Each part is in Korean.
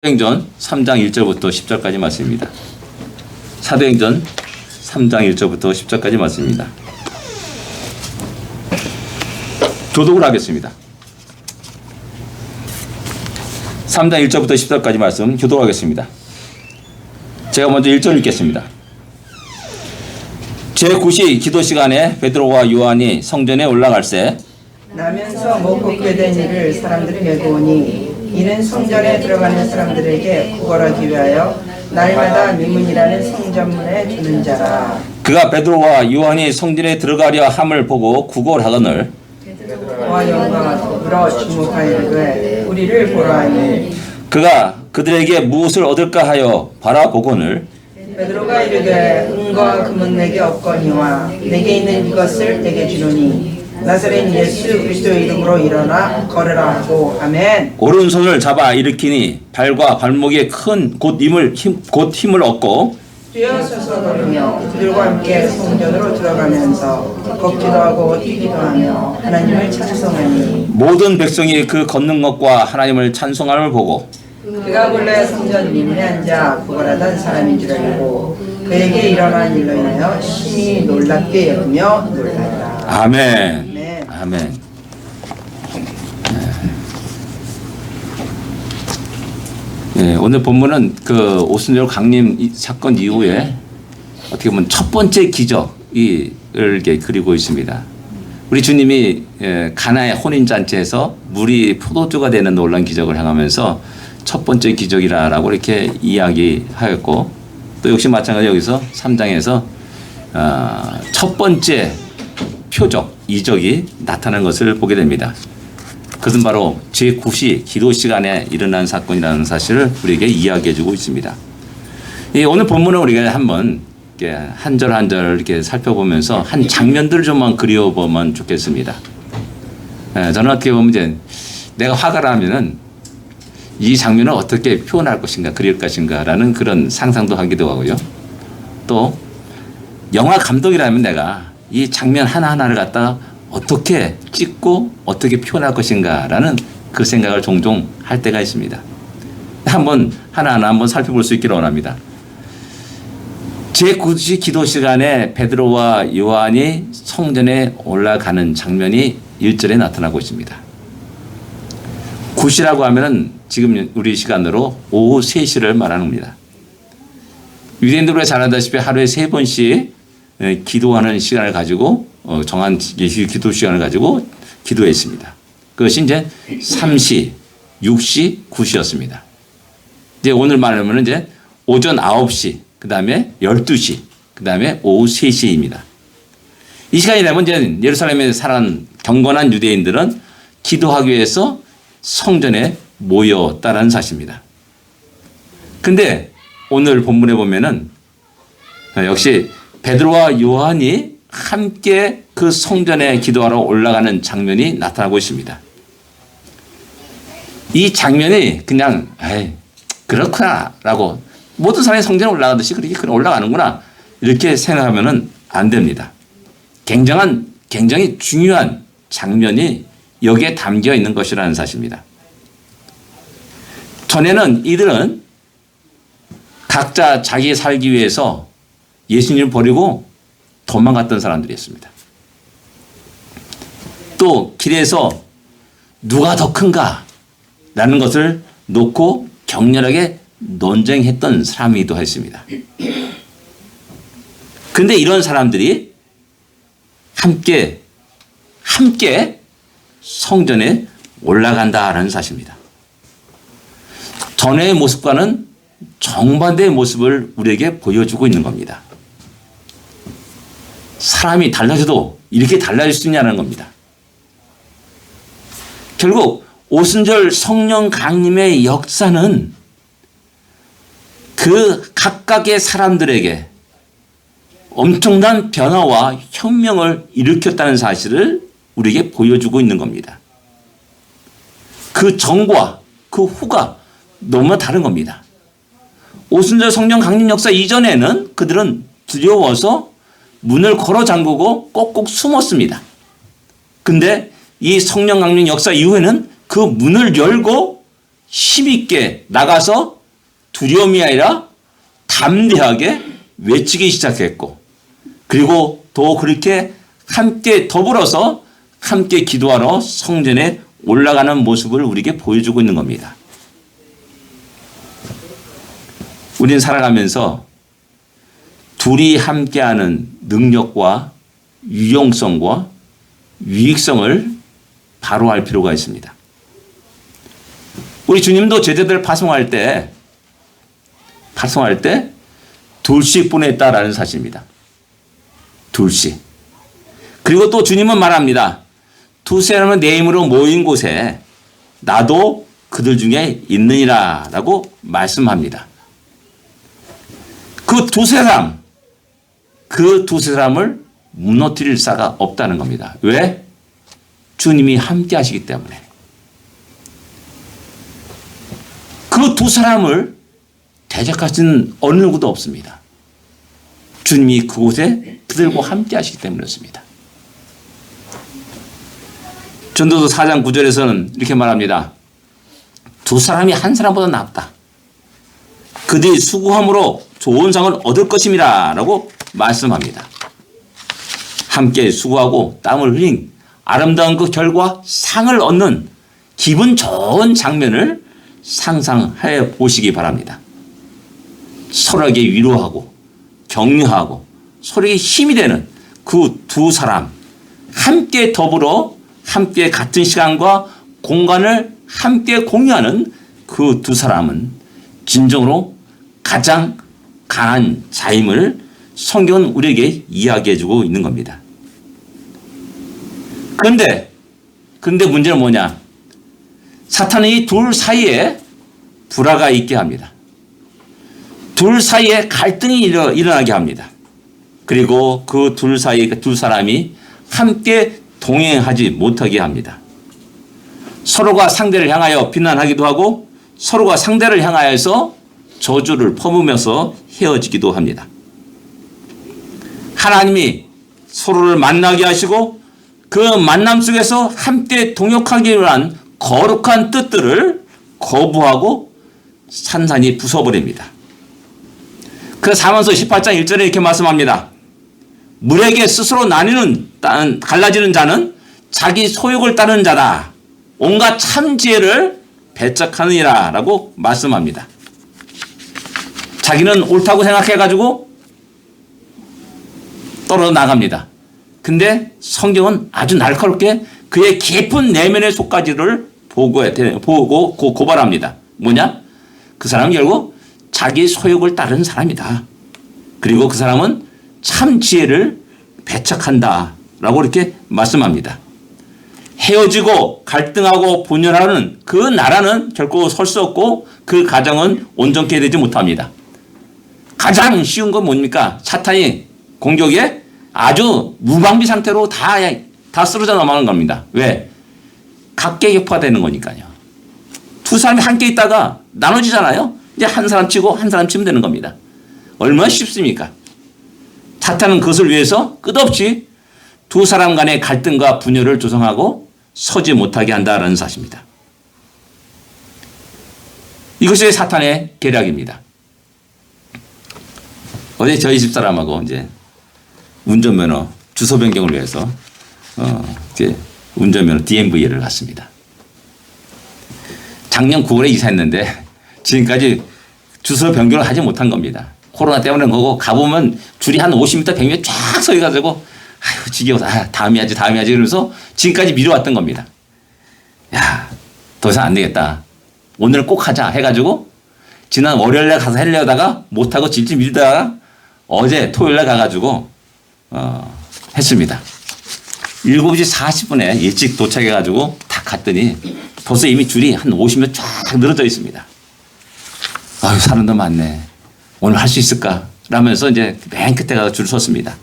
사도행전 3장 1절부터 10절까지 말씀입니다. 사도행전 3장 1절부터 10절까지 말씀입니다. 교독을 하겠습니다. 3장 1절부터 10절까지 말씀 교독하겠습니다. 제가 먼저 1절 읽겠습니다. 제9시 기도 시간에 베드로와 요한이 성전에 올라갈새 나면서 먹고 된 일을 사람들에게 보니 이는 성전에 들어가는 사람들에게 구걸하기 위하여 날마다 미문이라는 성전문에 두는 자라. 그가 베드로와 요한이 성전에 들어가려 함을 보고 구걸하거늘 그와 영광과 더불어 주목하여 우리를 보라 하니 그가 그들에게 무엇을 얻을까 하여 바라보거늘 베드로가 이르되 은과 금은 내게 없거니와 내게 있는 이것을 내게 주노니 나사렛 예수 그리스도의 이름으로 일어나 걸으라 하고 아멘. 오른손을 잡아 일으키니 발과 발목에 큰 곧 힘을 얻고 뛰어서서 걸으며 그들과 함께 성전으로 들어가면서 걷기도 하고 뛰기도 하며 하나님을 찬송하니 모든 백성이 그 걷는 것과 하나님을 찬송함을 보고 그가 본래 성전 미문에 앉아 구걸하던 사람인 줄 알고 그에게 일어난 일로 인하여 심히 놀랍게 여기며 놀라더라. 아멘. 네. 아멘. 네, 오늘 본문은 그 오순절 강림 사건 이후에 어떻게 보면 첫 번째 기적을 이렇게 그리고 있습니다. 우리 주님이 가나의 혼인잔치에서 물이 포도주가 되는 놀라운 기적을 행하면서 첫 번째 기적이라고 이렇게 이야기하였고 또 역시 마찬가지 여기서 3장에서 첫 번째 표적, 이적이 나타난 것을 보게 됩니다. 그것은 바로 제9시 기도 시간에 일어난 사건이라는 사실을 우리에게 이야기해 주고 있습니다. 오늘 본문을 우리가 한번 한 절 한 절 이렇게 살펴보면서 한 장면들을 좀만 그려보면 좋겠습니다. 저는 어떻게 보면 이제 내가 화가 나면은 이 장면을 어떻게 표현할 것인가, 그릴 것인가라는 그런 상상도 하기도 하고요. 또 영화 감독이라면 내가 이 장면 하나하나를 갖다가 어떻게 찍고 어떻게 표현할 것인가라는 그 생각을 종종 할 때가 있습니다. 한번 하나하나 한번 살펴볼 수 있기를 원합니다. 제9시 기도 시간에 베드로와 요한이 성전에 올라가는 장면이 1절에 나타나고 있습니다. 9시라고 하면은 지금 우리 시간으로 오후 3시를 말하는 겁니다. 유대인들로 잘 알다시피 하루에 3번씩 기도하는 시간을 가지고 정한 기도 시간을 가지고 기도했습니다. 그것이 이제 3시, 6시, 9시였습니다. 이제 오늘 말하면 이제 오전 9시, 그 다음에 12시, 그 다음에 오후 3시입니다. 이 시간이 되면 이제 예루살렘에 살아간 경건한 유대인들은 기도하기 위해서 성전에 모였다라는 사실입니다. 근데 오늘 본문에 보면은 역시 베드로와 요한이 함께 그 성전에 기도하러 올라가는 장면이 나타나고 있습니다. 이 장면이 그냥 그렇구나 라고 모든 사람이 성전에 올라가듯이 그렇게 올라가는구나 이렇게 생각하면 안 됩니다. 굉장히 중요한 장면이 여기에 담겨 있는 것이라는 사실입니다. 전에는 이들은 각자 자기 살기 위해서 예수님을 버리고 도망갔던 사람들이었습니다. 또 길에서 누가 더 큰가 라는 것을 놓고 격렬하게 논쟁했던 사람이기도 했습니다. 그런데 이런 사람들이 함께 성전에 올라간다라는 사실입니다. 전의 모습과는 정반대의 모습을 우리에게 보여주고 있는 겁니다. 사람이 달라져도 이렇게 달라질 수 있냐는 겁니다. 결국 오순절 성령 강림의 역사는 그 각각의 사람들에게 엄청난 변화와 혁명을 일으켰다는 사실을 우리에게 보여주고 있는 겁니다. 그 전과 그 후가 너무나 다른 겁니다. 오순절 성령 강림 역사 이전에는 그들은 두려워서 문을 걸어 잠그고 꼭꼭 숨었습니다. 근데 이 성령 강림 역사 이후에는 그 문을 열고 힘있게 나가서 두려움이 아니라 담대하게 외치기 시작했고, 그리고 또 그렇게 함께 더불어서 함께 기도하러 성전에 올라가는 모습을 우리에게 보여주고 있는 겁니다. 우리는 살아가면서 둘이 함께하는 능력과 유용성과 유익성을 바로 알 필요가 있습니다. 우리 주님도 제자들을 파송할 때 둘씩 보냈다라는 사실입니다. 둘씩. 그리고 또 주님은 말합니다. 두세 사람은 내 이름으로 모인 곳에 나도 그들 중에 있느니라 라고 말씀합니다. 그 두세 사람을 무너뜨릴 사가 없다는 겁니다. 왜? 주님이 함께 하시기 때문에. 그 두 사람을 대적하시는 어느 누구도 없습니다. 주님이 그곳에 그들과 함께 하시기 때문이었습니다. 전도서 4장 9절에서는 이렇게 말합니다. 두 사람이 한 사람보다 낫다. 그들이 수고함으로 좋은 상을 얻을 것임이라 라고 말씀합니다. 함께 수고하고 땀을 흘린 아름다운 그 결과 상을 얻는 기분 좋은 장면을 상상해 보시기 바랍니다. 서로에게 위로하고 격려하고 서로에게 힘이 되는 그 두 사람, 함께 더불어 함께 같은 시간과 공간을 함께 공유하는 그 두 사람은 진정으로 가장 강한 자임을 성경은 우리에게 이야기해주고 있는 겁니다. 그런데 문제는 뭐냐? 사탄은 이 둘 사이에 불화가 있게 합니다. 둘 사이에 갈등이 일어나게 합니다. 그리고 그 둘 사이 두 사람이 함께 동행하지 못하게 합니다. 서로가 상대를 향하여 비난하기도 하고 서로가 상대를 향하여서 저주를 퍼부으면서 헤어지기도 합니다. 하나님이 서로를 만나게 하시고 그 만남 속에서 함께 동역하기 위한 거룩한 뜻들을 거부하고 산산이 부숴버립니다. 그래서 사면서 18장 1절에 이렇게 말씀합니다. 물에게 스스로 갈라지는 자는 자기 소욕을 따르는 자다. 온갖 참 지혜를 배척하느니라 라고 말씀합니다. 자기는 옳다고 생각해가지고 떨어져 나갑니다. 근데 성경은 아주 날카롭게 그의 깊은 내면의 속가지를 보고 고발합니다. 뭐냐? 그 사람은 결국 자기 소욕을 따르는 사람이다. 그리고 그 사람은 참 지혜를 배척한다 라고 이렇게 말씀합니다. 헤어지고 갈등하고 분열하는 그 나라는 결코 설 수 없고 그 가정은 온전케 되지 못합니다. 가장 쉬운 건 뭡니까? 사탄이 공격에 아주 무방비 상태로 다 쓰러져 넘어가는 겁니다. 왜? 각계격파되는 거니까요. 두 사람이 함께 있다가 나눠지잖아요. 이제 한 사람 치고 한 사람 치면 되는 겁니다. 얼마나 쉽습니까? 사탄은 그것을 위해서 끝없이 두 사람 간의 갈등과 분열을 조성하고 서지 못하게 한다는 사실입니다. 이것이 사탄의 계략입니다. 어제 저희 집사람하고 이제 운전면허 주소 변경을 위해서 이제 운전면허 DMV를 갔습니다. 작년 9월에 이사했는데 지금까지 주소 변경을 하지 못한 겁니다. 코로나 때문에 그런 거고 가보면 줄이 한 50m, 100m 쫙 서가지고 아유 지겨워서 다음에 하지 이러면서 지금까지 미뤄왔던 겁니다. 야, 더 이상 안 되겠다. 오늘 꼭 하자 해가지고 지난 월요일에 가서 하려다가 못하고 질질 밀다가 어제 토요일에 가가지고 했습니다. 7시 40분에 일찍 도착해가지고 딱 갔더니 벌써 이미 줄이 한 50명 쫙 늘어져 있습니다. 아유, 사람도 많네. 오늘 할 수 있을까? 라면서 이제 맨 끝에 가서 줄 섰습니다.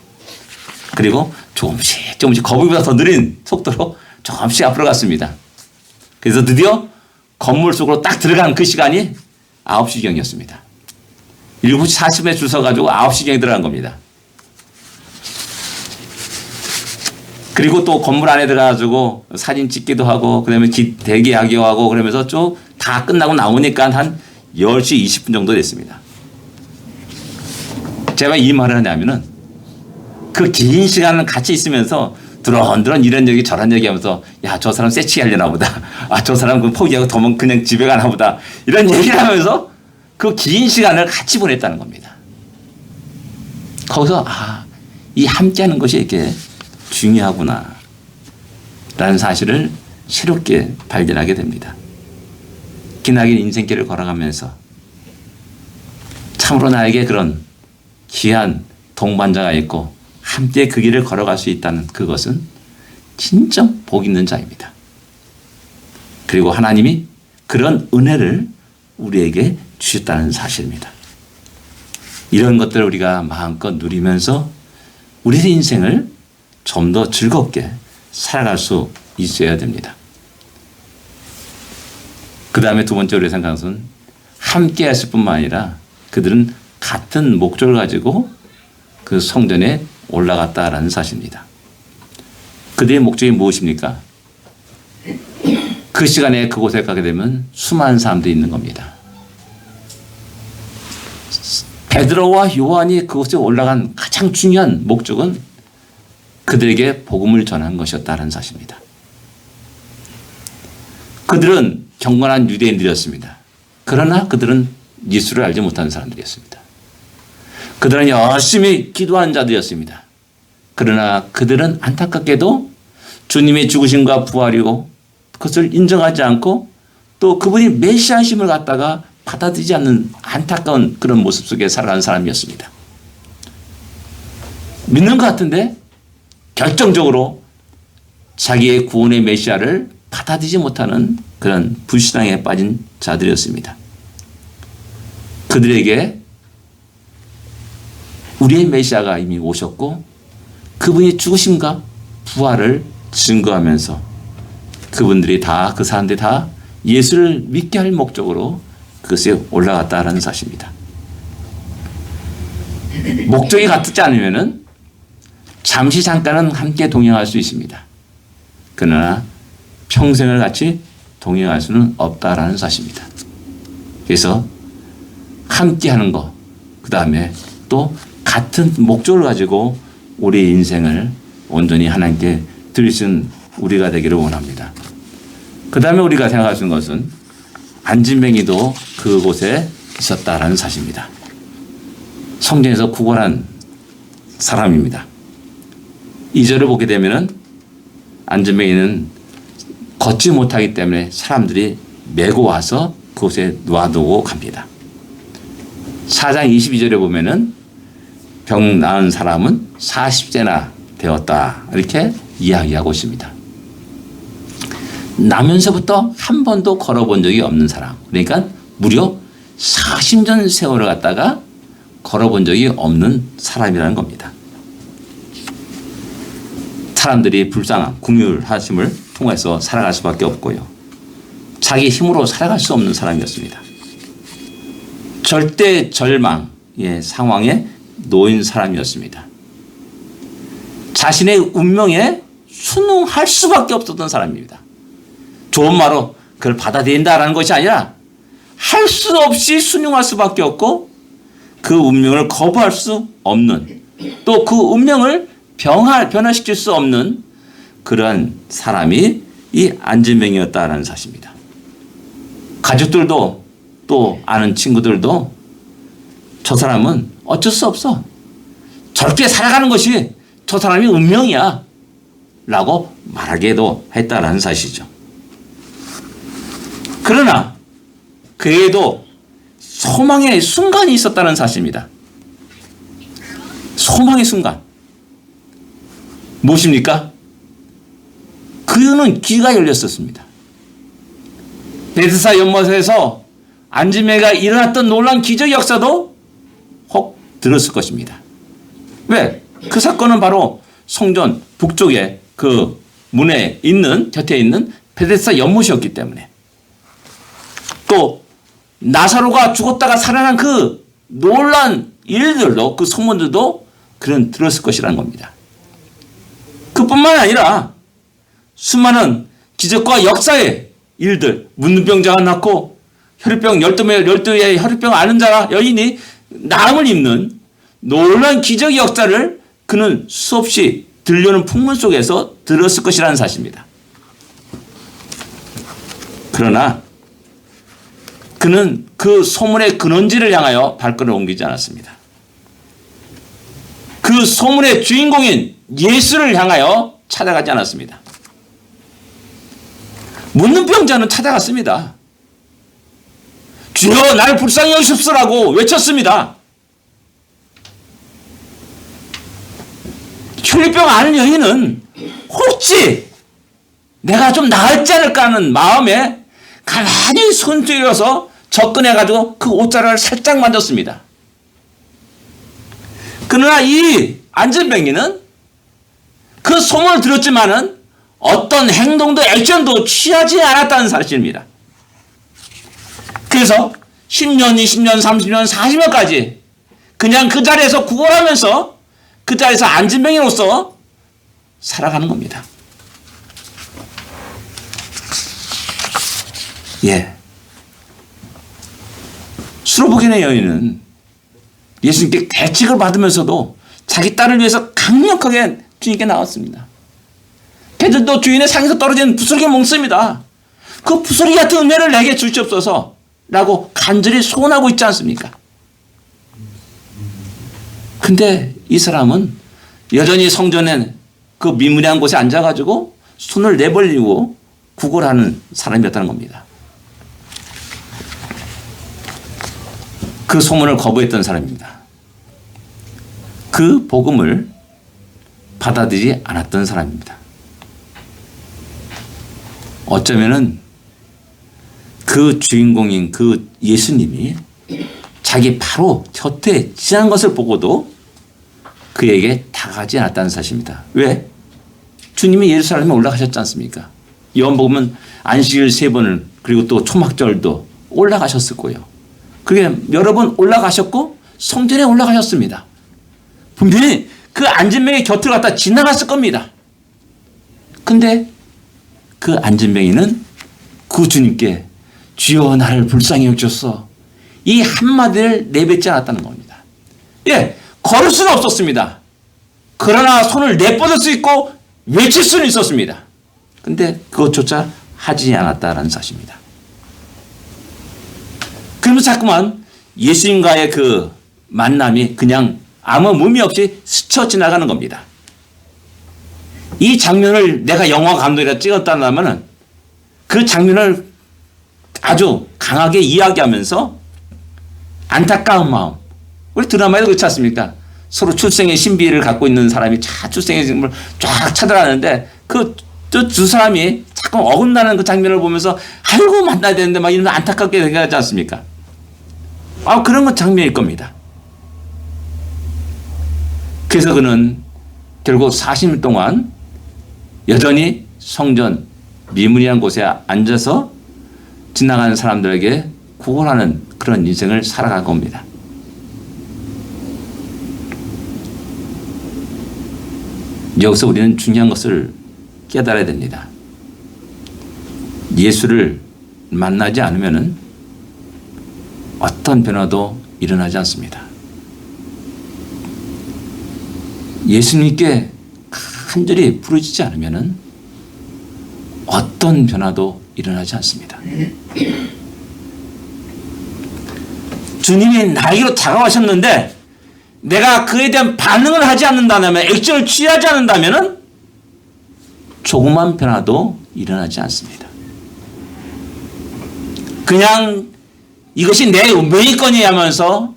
그리고 조금씩 거북이보다 더 느린 속도로 조금씩 앞으로 갔습니다. 그래서 드디어 건물 속으로 딱 들어간 그 시간이 9시경이었습니다. 7시 40분에 줄 서가지고 9시경에 들어간 겁니다. 그리고 또 건물 안에 들어가가지고 사진 찍기도 하고, 그다음에 대기하기도 하고, 그러면서 쭉 다 끝나고 나오니까 한 10시 20분 정도 됐습니다. 제가 이 말을 하냐면은 그 긴 시간을 같이 있으면서 드런드런 이런 얘기 저런 얘기 하면서 야, 저 사람 쎄치게 하려나 보다. 아, 저 사람 그 포기하고 더면 그냥 집에 가나 보다. 이런 얘기를 하면서 그 긴 시간을 같이 보냈다는 겁니다. 거기서 이 함께 하는 것이 이렇게 중요하구나 라는 사실을 새롭게 발견하게 됩니다. 기나긴 인생길을 걸어가면서 참으로 나에게 그런 귀한 동반자가 있고 함께 그 길을 걸어갈 수 있다는 그것은 진짜 복 있는 자입니다. 그리고 하나님이 그런 은혜를 우리에게 주셨다는 사실입니다. 이런 것들을 우리가 마음껏 누리면서 우리의 인생을 좀 더 즐겁게 살아갈 수 있어야 됩니다. 그 다음에 두 번째 우리가 생각하는 것은 함께 했을 뿐만 아니라 그들은 같은 목적을 가지고 그 성전에 올라갔다라는 사실입니다. 그들의 목적이 무엇입니까? 그 시간에 그곳에 가게 되면 수많은 사람들이 있는 겁니다. 베드로와 요한이 그곳에 올라간 가장 중요한 목적은 그들에게 복음을 전한 것이었다는 사실입니다. 그들은 경건한 유대인들이었습니다. 그러나 그들은 예수를 알지 못하는 사람들이었습니다. 그들은 열심히 기도하는 자들이었습니다. 그러나 그들은 안타깝게도 주님의 죽으심과 부활이고 그것을 인정하지 않고 또 그분이 메시아심을 갖다가 받아들이지 않는 안타까운 그런 모습 속에 살아가는 사람이었습니다. 믿는 것 같은데 결정적으로 자기의 구원의 메시아를 받아들이지 못하는 그런 불신앙에 빠진 자들이었습니다. 그들에게 우리의 메시아가 이미 오셨고 그분이 죽으심과 부활을 증거하면서 그분들이 다, 그 사람들이 다 예수를 믿게 할 목적으로 그것에 올라갔다라는 사실입니다. 목적이 같지 않으면은 잠시 잠깐은 함께 동행할 수 있습니다. 그러나 평생을 같이 동행할 수는 없다라는 사실입니다. 그래서 함께 하는 것, 그 다음에 또 같은 목적을 가지고 우리의 인생을 온전히 하나님께 드리신 우리가 되기를 원합니다. 그 다음에 우리가 생각할 수 있는 것은 안진뱅이도 그곳에 있었다라는 사실입니다. 성전에서 구걸한 사람입니다. 2절을 보게 되면은 안진뱅이는 걷지 못하기 때문에 사람들이 메고 와서 그곳에 놔두고 갑니다. 4장 22절에 보면은 병 나은 사람은 40세나 되었다 이렇게 이야기하고 있습니다. 나면서부터 한 번도 걸어본 적이 없는 사람, 그러니까 무려 40년 세월을 갖다가 걸어본 적이 없는 사람이라는 겁니다. 사람들이 불쌍한 궁휼하심을 통해서 살아갈 수밖에 없고요. 자기 힘으로 살아갈 수 없는 사람이었습니다. 절대 절망의 상황에 놓인 사람이었습니다. 자신의 운명에 순응할 수밖에 없었던 사람입니다. 좋은 말로 그걸 받아들인다라는 것이 아니라 할 수 없이 순응할 수밖에 없고 그 운명을 거부할 수 없는 또 그 운명을 변화시킬 수 없는 그러한 사람이 이 안진뱅이였다라는 사실입니다. 가족들도 또 아는 친구들도 저 사람은 어쩔 수 없어. 저렇게 살아가는 것이 저 사람이 운명이야. 라고 말하기도 했다라는 사실이죠. 그러나 그에도 소망의 순간이 있었다는 사실입니다. 소망의 순간. 무엇입니까? 그는 귀가 열렸었습니다. 베드사 연못에서 안진뱅이가 일어났던 놀라운 기적 역사도 혹 들었을 것입니다. 왜? 그 사건은 바로 성전 북쪽에 그 문에 있는 곁에 있는 베데스다 연못이었기 때문에 또 나사로가 죽었다가 살아난 그 놀란 일들도 그 소문들도 그는 들었을 것이라는 겁니다. 그뿐만 아니라 수많은 기적과 역사에 일들, 문둥병자가 낳고 혈류병 12의 혈류병 앓는 자가 여인이 나음을 입는 놀라운 기적의 역사를 그는 수없이 들려오는 풍문 속에서 들었을 것이라는 사실입니다. 그러나 그는 그 소문의 근원지를 향하여 발걸음을 옮기지 않았습니다. 그 소문의 주인공인 예수를 향하여 찾아가지 않았습니다. 문둥병자는 찾아갔습니다. 주여 나를 불쌍히 여기십시오라고 외쳤습니다. 혈류병 앓는 여인은 혹시 내가 좀 나았지 않을까 하는 마음에 가만히 손 들여서 접근해가지고 그 옷자락을 살짝 만졌습니다. 그러나 이 안전병이는 그 소문을 들었지만은 어떤 행동도 액션도 취하지 않았다는 사실입니다. 그래서 10년, 20년, 30년, 40년까지 그냥 그 자리에서 구걸하면서 그 자리에서 안전병이로서 살아가는 겁니다. 예. 수로보겐의 여인은 예수님께 대책을 받으면서도 자기 딸을 위해서 강력하게 주님께 나왔습니다. 걔들도 주인의 상에서 떨어진 부스러기 먹습니다. 그 부스러기 같은 은혜를 내게 주시옵소서 라고 간절히 소원하고 있지 않습니까? 근데 이 사람은 여전히 성전에 그 미문이한 곳에 앉아가지고 손을 내벌리고 구걸하는 사람이었다는 겁니다. 그 소문을 거부했던 사람입니다. 그 복음을 받아들이지 않았던 사람입니다. 어쩌면은 그 주인공인 그 예수님이 자기 바로 곁에 지난 것을 보고도 그에게 다가가지 않았다는 사실입니다. 왜? 주님이 예루살렘에 올라가셨지 않습니까? 요한복음은 안식일 3번을 그리고 또 초막절도 올라가셨을 거예요. 그게 여러 번 올라가셨고 성전에 올라가셨습니다. 분명히 그 안진병의 곁을 갖다 지나갔을 겁니다. 근데 그 안진병이는 그 주님께 주여 나를 불쌍히 여기소서 이 한마디를 내뱉지 않았다는 겁니다. 예, 걸을 수는 없었습니다. 그러나 손을 내뻗을 수 있고 외칠 수는 있었습니다. 근데 그것조차 하지 않았다는 사실입니다. 그러면서 자꾸만 예수님과의 그 만남이 그냥 아무 의미 없이 스쳐 지나가는 겁니다. 이 장면을 내가 영화 감독이라 찍었다면 그 장면을 아주 강하게 이야기하면서 안타까운 마음. 우리 드라마에도 그렇지 않습니까? 서로 출생의 신비를 갖고 있는 사람이 출생의 신비를 쫙 찾아가는데 그 두 사람이 자꾸 어긋나는 그 장면을 보면서 아이고 만나야 되는데 막 이런 안타깝게 생각하지 않습니까? 그런 건 장면일 겁니다. 그래서 그는 결국 40년 동안 여전히 성전 미문이라는 곳에 앉아서 지나가는 사람들에게 구걸하는 그런 인생을 살아간 겁니다. 여기서 우리는 중요한 것을 깨달아야 됩니다. 예수를 만나지 않으면 어떤 변화도 일어나지 않습니다. 예수님께 간절히 부르짖지 않으면 어떤 변화도 일어나지 않습니다. 주님이 나에게로 다가가셨는데 내가 그에 대한 반응을 하지 않는다면, 액션을 취하지 않는다면 조그만 변화도 일어나지 않습니다. 그냥 이것이 내 운명이거니 하면서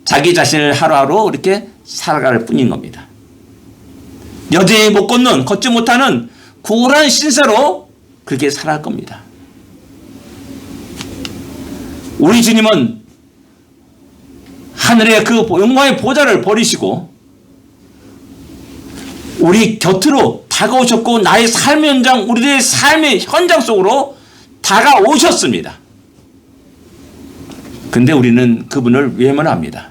자기 자신을 하루하루 이렇게 살아갈 뿐인 겁니다. 여전히 못 걷지 못하는 고울한 신세로 그렇게 살아갈 겁니다. 우리 주님은 하늘의 그 영광의 보좌를 버리시고 우리 곁으로 다가오셨고 나의 삶의 현장, 우리들의 삶의 현장 속으로 다가오셨습니다. 근데 우리는 그분을 외면합니다.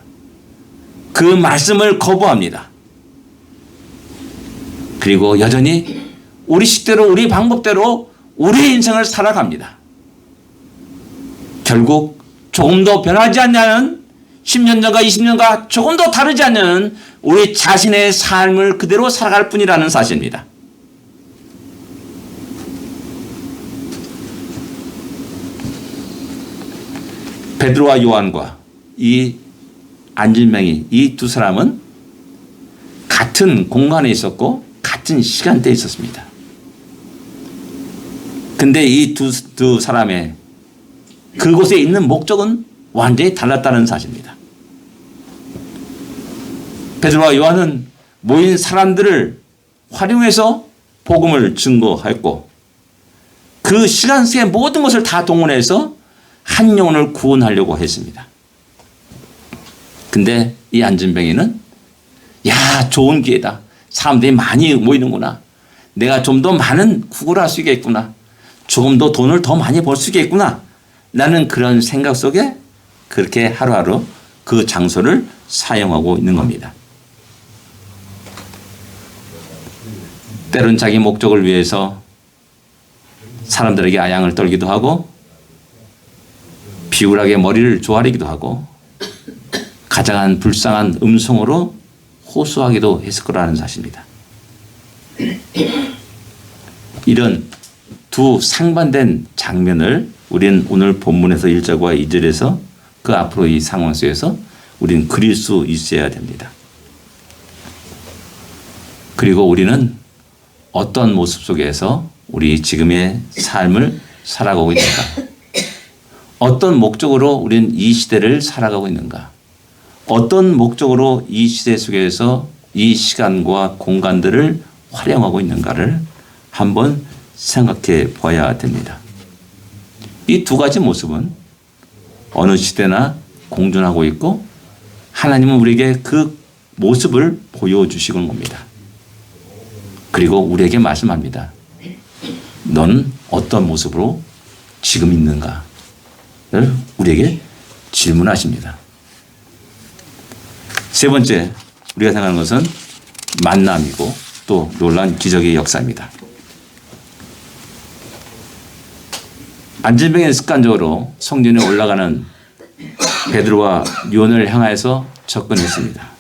그 말씀을 거부합니다. 그리고 여전히 우리 식대로 우리 방법대로 우리의 인생을 살아갑니다. 결국 조금 더 변하지 않냐는 10년 전과 20년과 조금 더 다르지 않는 우리 자신의 삶을 그대로 살아갈 뿐이라는 사실입니다. 베드로와 요한과 이 안진뱅이 이 두 사람은 같은 공간에 있었고 같은 시간대에 있었습니다. 근데 이 두 사람의 그곳에 있는 목적은 완전히 달랐다는 사실입니다. 베드로와 요한은 모인 사람들을 활용해서 복음을 증거했고 그 시간 속의 모든 것을 다 동원해서 한 영혼을 구원하려고 했습니다. 근데 이 안진뱅이는 야, 좋은 기회다. 사람들이 많이 모이는구나. 내가 좀 더 많은 구걸을 할 수 있겠구나. 조금 더 돈을 더 많이 벌 수 있겠구나. 라는 그런 생각 속에 그렇게 하루하루 그 장소를 사용하고 있는 겁니다. 때론 자기 목적을 위해서 사람들에게 아양을 떨기도 하고 비굴하게 머리를 조아리기도 하고 가장한 불쌍한 음성으로 호소하기도 했을 거라는 사실입니다. 이런 두 상반된 장면을 우리는 오늘 본문에서 1절과 2절에서 그 앞으로 이 상황 속에서 우리는 그릴 수 있어야 됩니다. 그리고 우리는 어떤 모습 속에서 우리 지금의 삶을 살아가고 있는가? 어떤 목적으로 우리는 이 시대를 살아가고 있는가? 어떤 목적으로 이 시대 속에서 이 시간과 공간들을 활용하고 있는가를 한번 생각해 봐야 됩니다. 이 두 가지 모습은 어느 시대나 공존하고 있고 하나님은 우리에게 그 모습을 보여주시는 겁니다. 그리고 우리에게 말씀합니다. 너는 어떤 모습으로 지금 있는가를 우리에게 질문하십니다. 세 번째 우리가 생각하는 것은 만남이고 또 놀라운 기적의 역사입니다. 안진뱅이는 습관적으로 성전에 올라가는 베드로와 요한을 향해서 접근했습니다.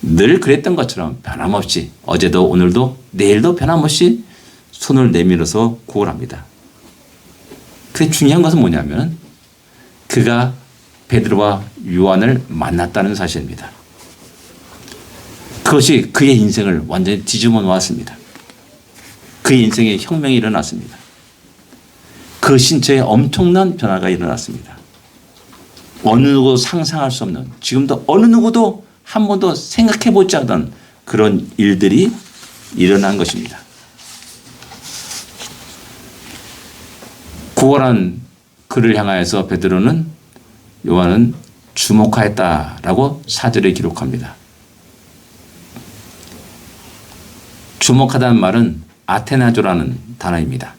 늘 그랬던 것처럼 변함없이 어제도 오늘도 내일도 변함없이 손을 내밀어서 구걸합니다. 그 중요한 것은 뭐냐면 그가 베드로와 요한을 만났다는 사실입니다. 그것이 그의 인생을 완전히 뒤집어 놓았습니다. 그의 인생에 혁명이 일어났습니다. 그 신체에 엄청난 변화가 일어났습니다. 어느 누구도 상상할 수 없는 지금도 어느 누구도 한 번도 생각해 보지 않던 그런 일들이 일어난 것입니다. 구걸한 그를 향하여서 베드로는 요한은 주목하였다라고 4절에 기록합니다. 주목하다는 말은 아테나조라는 단어입니다.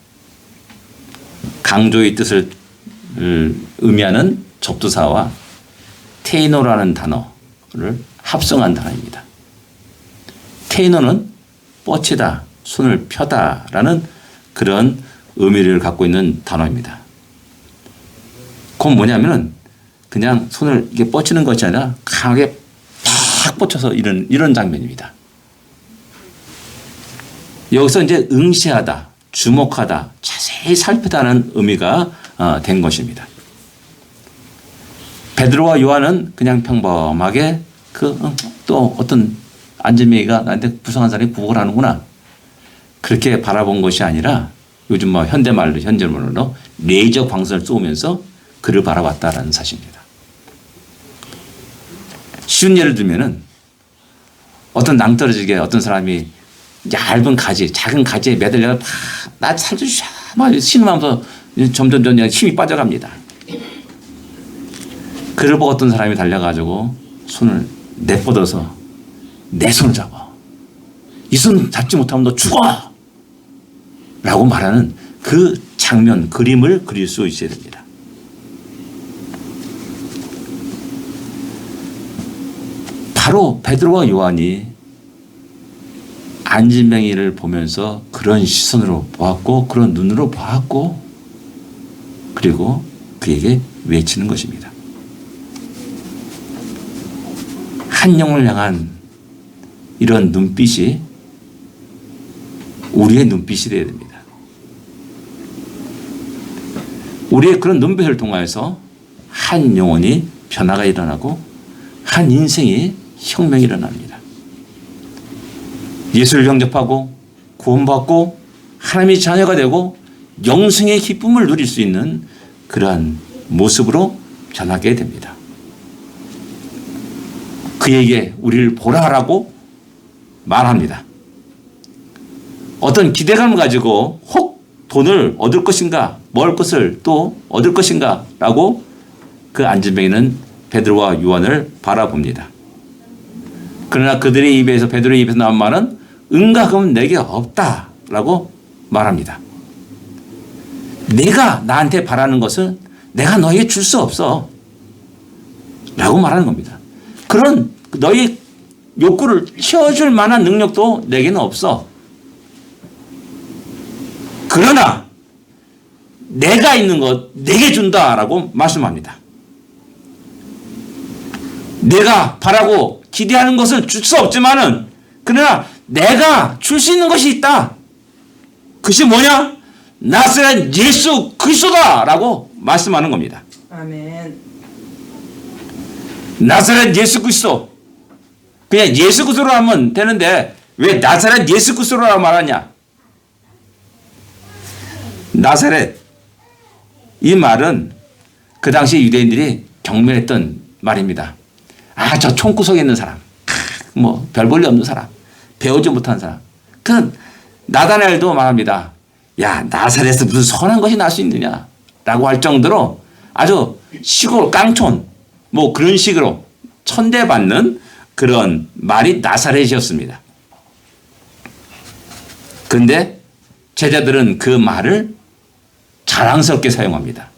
강조의 뜻을 의미하는 접두사와 테이노라는 단어를 합성한 단어입니다. 테이노는 뻗치다, 손을 펴다라는 그런 의미를 갖고 있는 단어입니다. 그건 뭐냐면은 그냥 손을 이렇게 뻗치는 것이 아니라 강하게 팍 뻗쳐서 이런 장면입니다. 여기서 이제 응시하다, 주목하다, 자세히 살피다는 의미가 된 것입니다. 베드로와 요한은 그냥 평범하게 또 어떤 안진뱅이가 나한테 불쌍한 사람이 구걸 하는구나 그렇게 바라본 것이 아니라 요즘 현대말로 레이저 광선을 쏘면서 그를 바라봤다라는 사실입니다. 쉬운 예를 들면은 어떤 낭떠러지게 어떤 사람이 얇은 가지, 작은 가지에 매달려 나 살려주셔 막 신음하면서 점점 힘이 빠져갑니다. 그를 보고 어떤 사람이 달려가지고 손을 내뻗어서 내 손을 잡아. 이 손 잡지 못하면 너 죽어! 라고 말하는 그 장면, 그림을 그릴 수 있어야 됩니다. 바로 베드로와 요한이 안진뱅이를 보면서 그런 시선으로 보았고 그런 눈으로 보았고 그리고 그에게 외치는 것입니다. 한 영을 향한 이런 눈빛이 우리의 눈빛이 되어야 됩니다. 우리의 그런 눈빛을 통하여서 한 영혼이 변화가 일어나고 한 인생이 혁명이 일어납니다. 예수를 영접하고 구원받고 하나님의 자녀가 되고 영생의 기쁨을 누릴 수 있는 그러한 모습으로 변하게 됩니다. 그에게 우리를 보라라고 말합니다. 어떤 기대감을 가지고 혹 돈을 얻을 것인가, 먹을 것을 또 얻을 것인가 라고 그 안진뱅이는 베드로와 요한을 바라봅니다. 그러나 그들의 입에서, 베드로의 입에서 나온 말은 은과 금은 내게 없다 라고 말합니다. 내가 나한테 바라는 것은 내가 너에게 줄 수 없어 라고 말하는 겁니다. 그런 너의 욕구를 채워줄 만한 능력도 내게는 없어. 그러나 내가 있는 것 내게 준다라고 말씀합니다. 내가 바라고 기대하는 것은 줄 수 없지만은 그러나 내가 줄 수 있는 것이 있다. 그것이 뭐냐? 나사렛 예수 그리스도다라고 말씀하는 겁니다. 아멘. 나사렛 예수 그리스도. 그냥 예수 그리스도로 하면 되는데 왜 나사렛 예수 그리스도라고 말하냐? 나사렛 이 말은 그 당시 유대인들이 경멸했던 말입니다. 아, 저 총구석에 있는 사람, 뭐 별 볼일 없는 사람, 배우지 못한 사람. 그 나다나엘도 말합니다. 야, 나사렛에서 무슨 선한 것이 날 수 있느냐라고 할 정도로 아주 시골 깡촌 뭐 그런 식으로 천대받는 그런 말이 나사렛이었습니다. 그런데 제자들은 그 말을 자랑스럽게 사용합니다.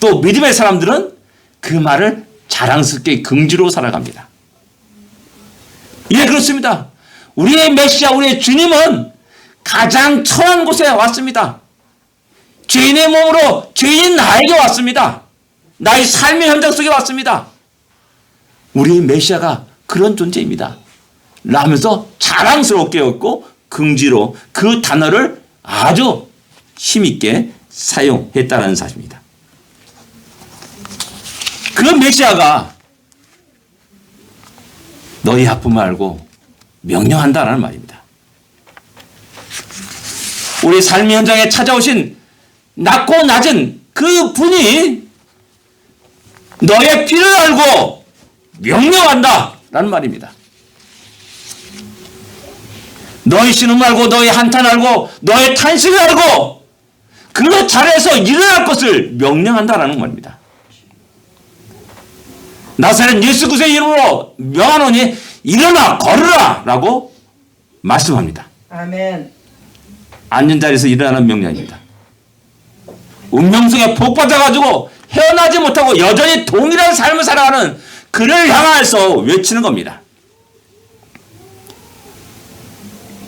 또 믿음의 사람들은 그 말을 자랑스럽게 긍지로 살아갑니다. 예, 그렇습니다. 우리의 메시아, 우리의 주님은 가장 처한 곳에 왔습니다. 죄인의 몸으로 죄인인 나에게 왔습니다. 나의 삶의 현장 속에 왔습니다. 우리의 메시아가 그런 존재입니다. 라면서 자랑스럽게 였고 긍지로 그 단어를 아주 힘있게 사용했다는 사실입니다. 그 메시아가 너희 아픔을 알고 명령한다는 말입니다. 우리 삶의 현장에 찾아오신 낮고 낮은 그 분이 너의 피를 알고 명령한다라는 말입니다. 너의 신음 알고 너의 한탄 알고 너의 탄식을 알고 그 자리에서 일어날 것을 명령한다라는 말입니다. 나사렛 예수 그리스도의 이름으로 명하노니 일어나 걸으라 라고 말씀합니다. 아멘. 앉은 자리에서 일어나는 명령입니다. 운명 속에 복받아가지고 헤어나지 못하고 여전히 동일한 삶을 살아가는 그를 향해서 외치는 겁니다.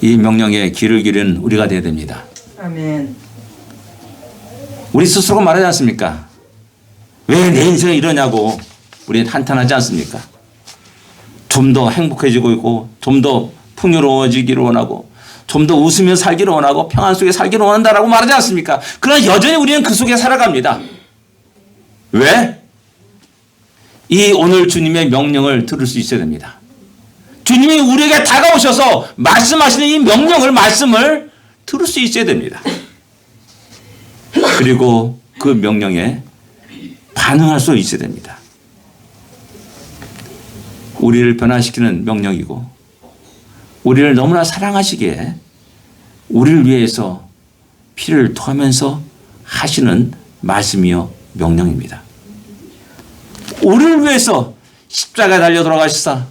이 명령에 귀를 기르는 우리가 되어야 됩니다. 아멘. 우리 스스로가 말하지 않습니까? 왜 내 인생이 이러냐고 우리는 한탄하지 않습니까? 좀 더 행복해지고 있고 좀 더 풍요로워지기를 원하고 좀 더 웃으며 살기를 원하고 평안 속에 살기를 원한다라고 말하지 않습니까? 그러나 여전히 우리는 그 속에 살아갑니다. 왜? 이 오늘 주님의 명령을 들을 수 있어야 됩니다. 주님이 우리에게 다가오셔서 말씀하시는 이 명령을 말씀을 들을 수 있어야 됩니다. 그리고 그 명령에 반응할 수 있어야 됩니다. 우리를 변화시키는 명령이고 우리를 너무나 사랑하시기에 우리를 위해서 피를 토하면서 하시는 말씀이요 명령입니다. 우리를 위해서 십자가에 달려 돌아가시사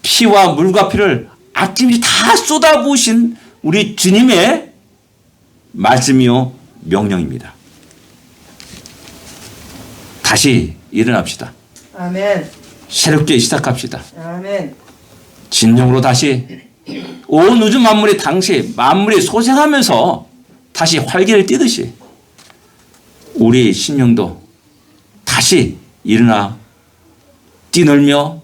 피와 물과 피를 아낌없이 다 쏟아부으신 우리 주님의 말씀이요 명령입니다. 다시 일어납시다. 아멘. 새롭게 시작합시다. 아멘. 진정으로 다시 온 우주 만물이 당시 만물이 소생하면서 다시 활기를 띠듯이 우리 심령도 다시 일어나 뛰놀며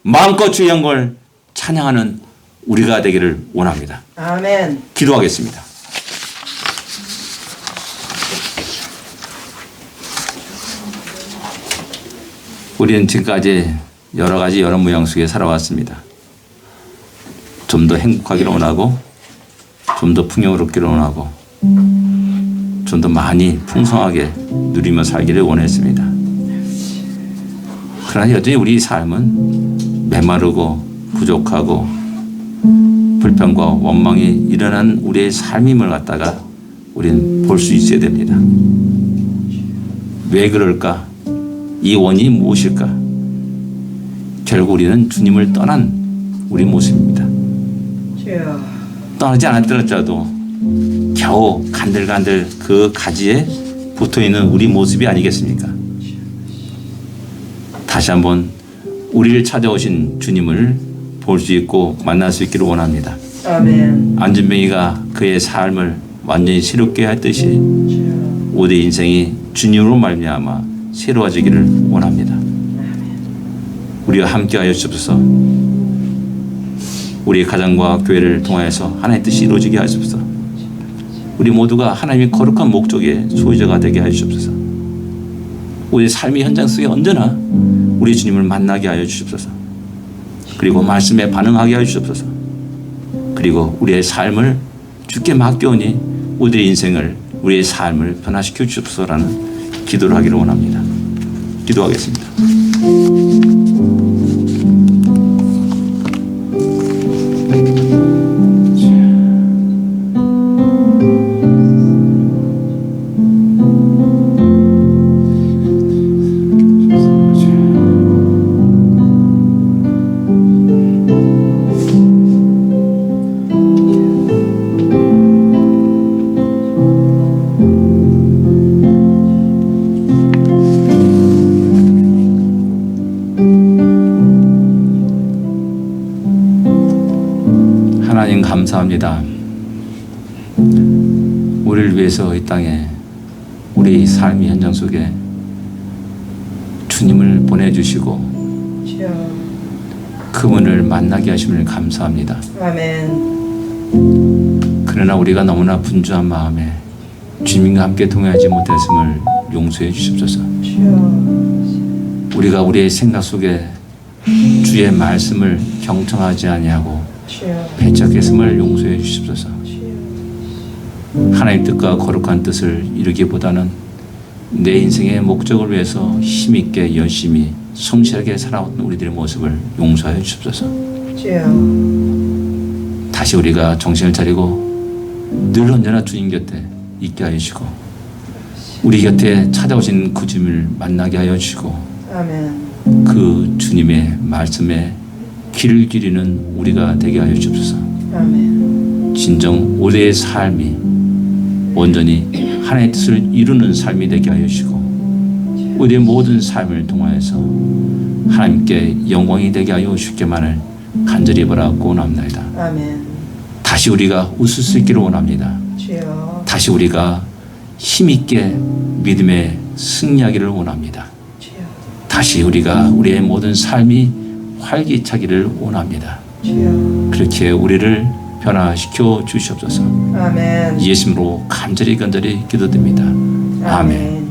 마음껏 주의 영광을 찬양하는 우리가 되기를 원합니다. 아멘. 기도하겠습니다. 우리는 지금까지 여러 가지 여러 모양 속에 살아왔습니다. 좀 더 행복하기를 원하고, 좀 더 풍요롭기를 원하고, 좀 더 많이 풍성하게 누리며 살기를 원했습니다. 그러나 여전히 우리 삶은 메마르고 부족하고 불평과 원망이 일어난 우리의 삶임을 갖다가 우리는 볼 수 있어야 됩니다. 왜 그럴까? 이 원인이 무엇일까? 결국 우리는 주님을 떠난 우리 모습입니다. 주여. 떠나지 않았더라도 겨우 간들간들 그 가지에 붙어있는 우리 모습이 아니겠습니까? 다시 한번 우리를 찾아오신 주님을 볼 수 있고 만날 수 있기를 원합니다. 아멘. 안진뱅이가 그의 삶을 완전히 새롭게 했듯이 주여. 우리 인생이 주님으로 말미암아 새로워지기를 원합니다. 우리와 함께하여 주옵소서. 우리 가정과 교회를 통하여서 하나님의 뜻이 이루어지게 하시옵소서. 우리 모두가 하나님의 거룩한 목적의 소유자가 되게 하여 주옵소서. 우리 삶의 현장 속에 언제나 우리 주님을 만나게 하여 주옵소서. 그리고 말씀에 반응하게 하여 주옵소서. 그리고 우리의 삶을 주께 맡겨오니 우리의 인생을, 우리의 삶을 변화시켜 주옵소서라는 기도를 하기를 원합니다. 기도하겠습니다. 하나님 감사합니다. 우리를 위해서 이 땅에 우리 삶의 현장 속에 주님을 보내주시고 주여. 그분을 만나게 하심을 감사합니다. 아멘. 그러나 우리가 너무나 분주한 마음에 주님과 함께 동행하지 못했음을 용서해 주십소서. 주여. 우리가 우리의 생각 속에 주의 말씀을 경청하지 아니하고 주여. 배척했음을 용서해 주십소서. 주여. 하나님 뜻과 거룩한 뜻을 이루기보다는 내 인생의 목적을 위해서 힘있게 열심히 성실하게 살아온 우리들의 모습을 용서하여 주십소서. 주여. 다시 우리가 정신을 차리고 늘 언제나 주님 곁에 있게 하여 주시고 우리 곁에 찾아오신 그 주님을 만나게 하여 주시고 아멘. 그 주님의 말씀에 귀를 기리는 우리가 되게 하여 주옵소서. 아멘. 진정 우리의 삶이 온전히 하나님의 뜻을 이루는 삶이 되게 하여 주시고 우리의 모든 삶을 통하여서 하나님께 영광이 되게 하여 주시기만을 간절히 바라고 원합니다. 아멘. 다시 우리가 웃을 수 있기를 원합니다. 주여. 다시 우리가 힘있게 믿음에 승리하기를 원합니다. 주여. 다시 우리가 우리의 모든 삶이 활기차기를 원합니다. 주여. 그렇게 우리를 변화시켜 주시옵소서. 아멘. 예수님으로 간절히 기도드립니다. 아멘.